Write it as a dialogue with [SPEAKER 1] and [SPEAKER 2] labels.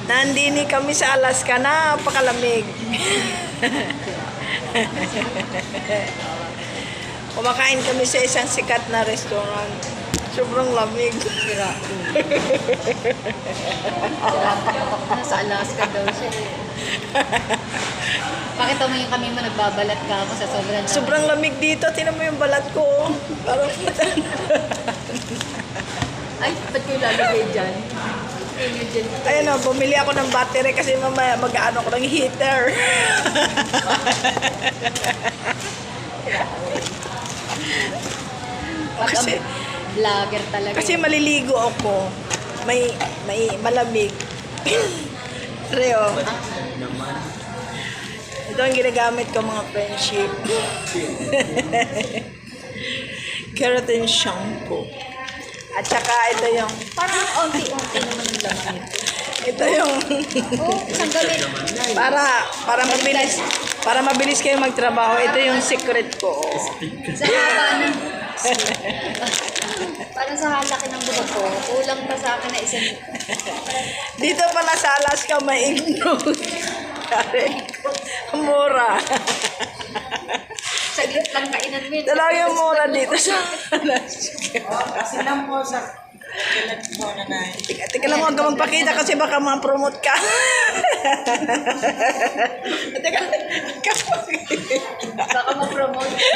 [SPEAKER 1] Nandini kami sa Alaska, napakalamig. Kumakain kami sa isang sikat na restaurant. Sobrang lamig.
[SPEAKER 2] Sira. Nasa Alaska daw siya. Pakita mo yung kami mo nagbabalat ka ako sa sobrang lamig.
[SPEAKER 1] Sobrang lamig dito. Tingnan mo yung balat ko. Parang
[SPEAKER 2] Ay, ba't kayo lalagay dyan? Ayun dyan.
[SPEAKER 1] ayun o, bumili ako ng battery kasi mamaya mag-ano ko ng heater. kasi,
[SPEAKER 2] Vlogger talaga.
[SPEAKER 1] kasi maliligo ako. May malamig. Reo. Ito ang ginagamit ko mga friendship. Keratin shampoo. At saka ito yung
[SPEAKER 2] Parang onti-onti naman ang laman nito.
[SPEAKER 1] ito yung
[SPEAKER 2] Oh, isang gamit.
[SPEAKER 1] para mabilis kayo magtrabaho. Ito yung secret ko.
[SPEAKER 2] Sa haba ng... Parang sa halaki ng buhok ko. Kulang pa sa akin na isang...
[SPEAKER 1] Dito pala sa Alaska may ignore. Mura.
[SPEAKER 2] Saglit lang kainan mo.
[SPEAKER 1] Ito lang yung mura dito sa Alaska.
[SPEAKER 3] Kasi lang po sa kalat mo na na.
[SPEAKER 1] Tika lang, huwag ka magpakita kasi baka ma-promote ka. Teka,
[SPEAKER 2] Baka ma-promote ka.